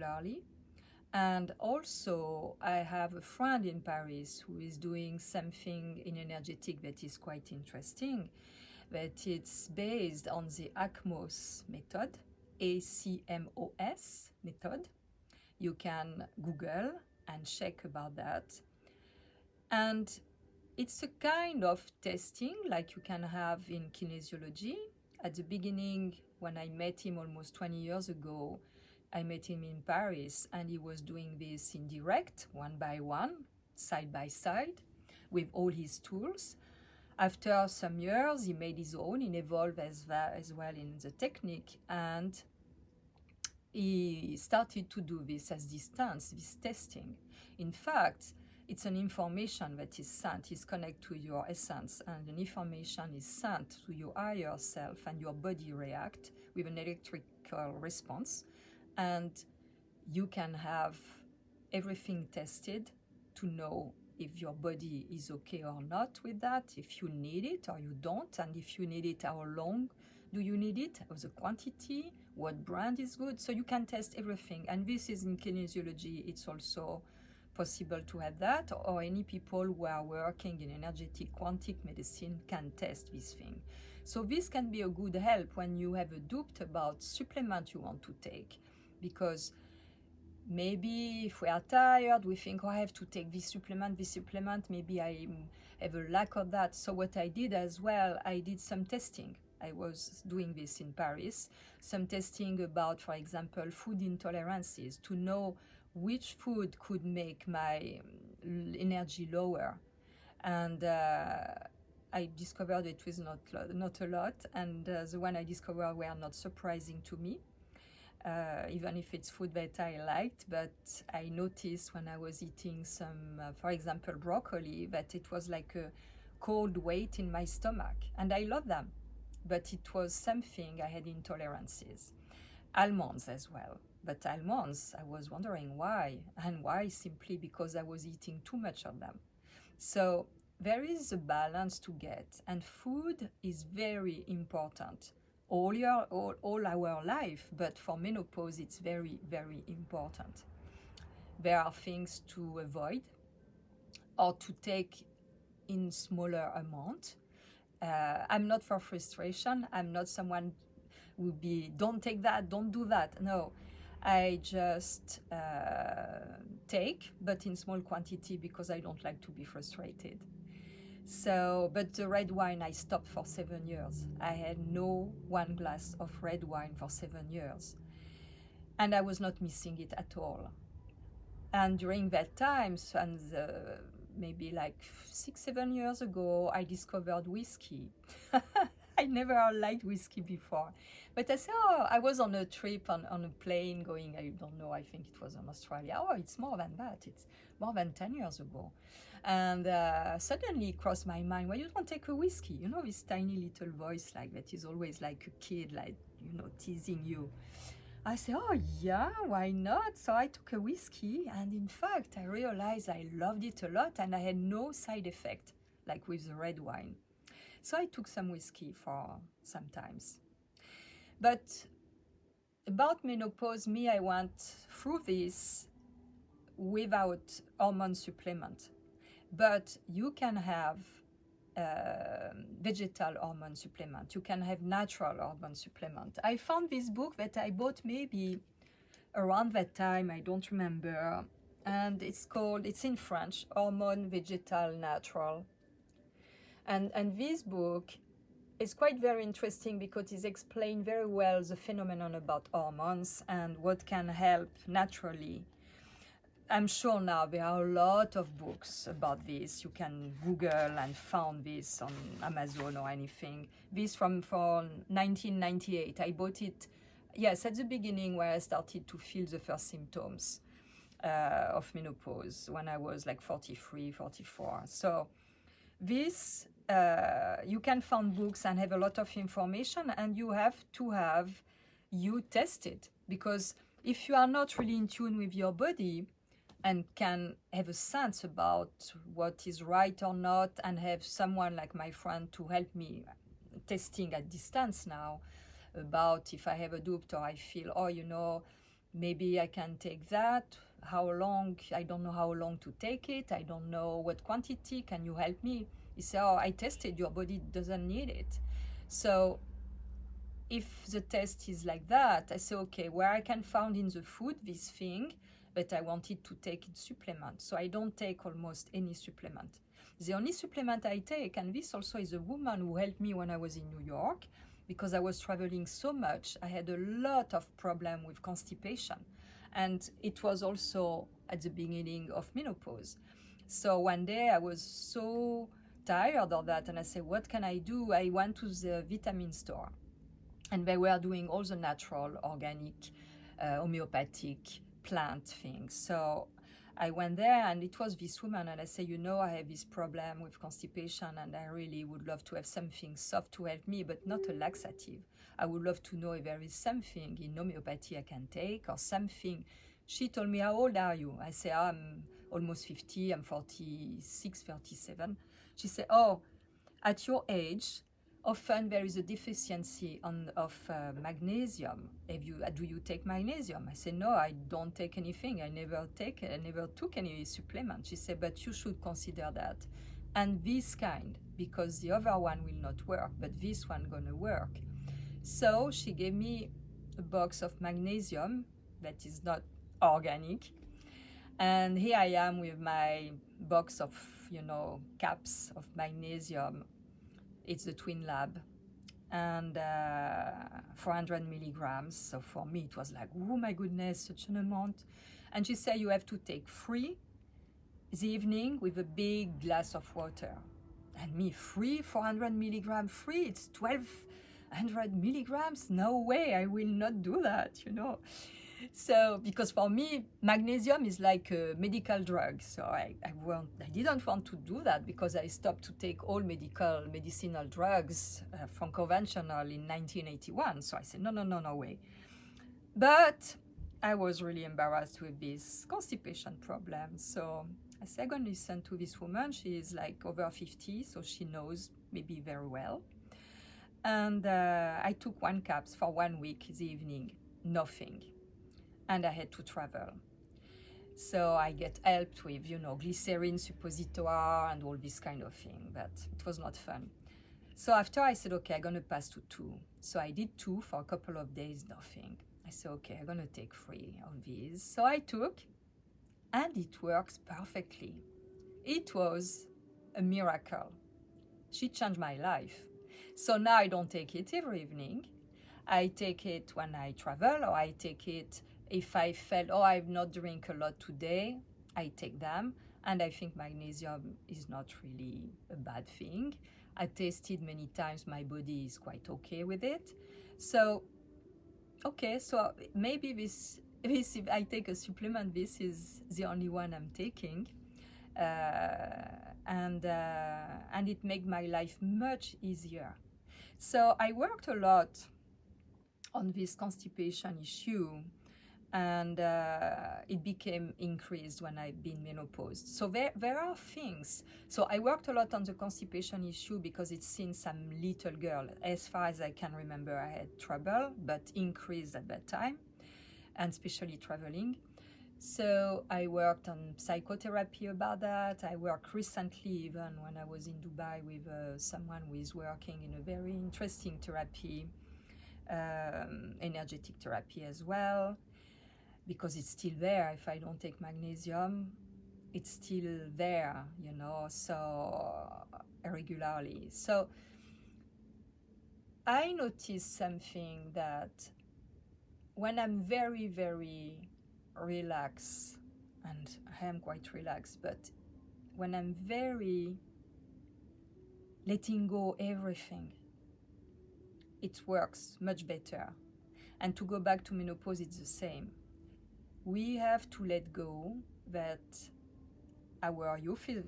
regularly. And also, I have a friend in Paris who is doing something in energetic that is quite interesting, that it's based on the ACMOS method, ACMOS method. You can Google and check about that. And it's a kind of testing like you can have in kinesiology. At the beginning, when I met him almost 20 years ago, I met him in Paris, and he was doing this in direct, one by one, side by side, with all his tools. After some years, he made his own, he evolved as well in the technique, and he started to do this at distance, this testing. In fact, it's an information that is sent, is connected to your essence, and an information is sent to your higher self, and your body react with an electrical response. And you can have everything tested to know if your body is okay or not with that, if you need it or you don't, and if you need it, how long do you need it, or the quantity, what brand is good. So you can test everything, and this is in kinesiology. It's also possible to have that, or any people who are working in energetic quantic medicine can test this thing. So this can be a good help when you have a doubt about supplement you want to take, because maybe if we are tired, we think, oh, I have to take this supplement, maybe I have a lack of that. So what I did as well, I did some testing. I was doing this in Paris, some testing about, for example, food intolerances, to know which food could make my energy lower. And I discovered it was not a lot, and the one I discovered were not surprising to me. Even if it's food that I liked, but I noticed when I was eating some, for example, broccoli, that it was like a cold weight in my stomach. And I love them, but it was something I had intolerances. Almonds as well. But almonds, I was wondering why. And why? Simply because I was eating too much of them. So there is a balance to get, and food is very important. All our life, but for menopause it's very, very important. There are things to avoid or to take in smaller amount. I'm not for frustration. I'm not someone who would be, don't take that, don't do that. No, I just take, but in small quantity, because I don't like to be frustrated. So, but the red wine, I stopped for 7 years. I had no one glass of red wine for 7 years. And I was not missing it at all. And during that time, and maybe like 6-7 years ago, I discovered whiskey. I never liked whiskey before. But I said, oh, I was on a trip on a plane going, I don't know, I think it was in Australia. Oh, it's more than that. It's more than 10 years ago. And suddenly it crossed my mind, why you don't take a whiskey? You know, this tiny little voice like that is always like a kid, like, you know, teasing you. I said, oh yeah, why not? So I took a whiskey, and in fact, I realized I loved it a lot, and I had no side effect, like with the red wine. So I took some whiskey for sometimes. But about menopause, I went through this without hormone supplement. But you can have vegetal hormone supplement. You can have natural hormone supplement. I found this book that I bought maybe around that time, I don't remember. And it's in French, Hormone, Vegetal, Natural. And this book is quite very interesting because it explains very well the phenomenon about hormones and what can help naturally. I'm sure now there are a lot of books about this. You can Google and find this on Amazon or anything. This from 1998. I bought it, yes, at the beginning where I started to feel the first symptoms of menopause when I was like 43, 44. So this, you can find books and have a lot of information, and you have to have you tested, because if you are not really in tune with your body and can have a sense about what is right or not, and have someone like my friend to help me testing at distance now about if I have a doubt or I feel, oh, you know, maybe I can take that. How long? I don't know how long to take it. I don't know what quantity. Can you help me? He said, oh, I tested, your body doesn't need it. So if the test is like that, I say, okay, where I can find in the food this thing, but I wanted to take it supplement. So I don't take almost any supplement. The only supplement I take, and this also is a woman who helped me when I was in New York, because I was traveling so much, I had a lot of problem with constipation. And it was also at the beginning of menopause. So one day I was so tired of that, and I said, what can I do? I went to the vitamin store, and they were doing all the natural, organic, homeopathic plant things. So I went there, and it was this woman, and I said, you know, I have this problem with constipation, and I really would love to have something soft to help me, but not a laxative. I would love to know if there is something in homeopathy I can take, or something. She told me, how old are you? I said, I'm almost 50, I'm 46, 37. She said, oh, at your age, often there is a deficiency of magnesium. Do you take magnesium? I said, no, I don't take anything. I never took any supplement. She said, but you should consider that. And this kind, because the other one will not work, but this one gonna work. So she gave me a box of magnesium that is not organic. And here I am with my box of, caps of magnesium. It's the Twin Lab, and 400 milligrams. So for me, it was like, oh my goodness, such an amount. And she said, you have to take 3 the evening with a big glass of water. And me, 400 milligrams, it's 1,200 milligrams? No way, I will not do that, So, because for me, magnesium is like a medical drug. So I didn't want to do that, because I stopped to take all medicinal drugs from conventional in 1981. So I said, no way. But I was really embarrassed with this constipation problem. So I said, I'm going to listen to this woman. She is like over 50, so she knows maybe very well. And I took 1 caps for 1 week the evening, nothing. And I had to travel. So I get helped with, glycerin suppositoire and all this kind of thing, but it was not fun. So after I said, okay, I'm going to pass to 2. So I did 2 for a couple of days, nothing. I said, okay, I'm going to take 3 of these. So I took, and it works perfectly. It was a miracle. She changed my life. So now I don't take it every evening. I take it when I travel, or I take it if I felt, I've not drink a lot today, I take them. And I think magnesium is not really a bad thing. I tasted many times, my body is quite okay with it. So, okay, so maybe this if I take a supplement, this is the only one I'm taking. And it made my life much easier. So I worked a lot on this constipation issue, and it became increased when I've been menopaused. So there are things. So I worked a lot on the constipation issue because it's since I'm little girl. As far as I can remember, I had trouble, but increased at that time, and especially traveling. So I worked on psychotherapy about that. I worked recently, even when I was in Dubai, with someone who is working in a very interesting therapy, energetic therapy as well, because it's still there. If I don't take magnesium, it's still there, so regularly. So I noticed something, that when I'm very, very relaxed, and I am quite relaxed, but when I'm very letting go everything, it works much better. And to go back to menopause, it's the same. We have to let go that our youth is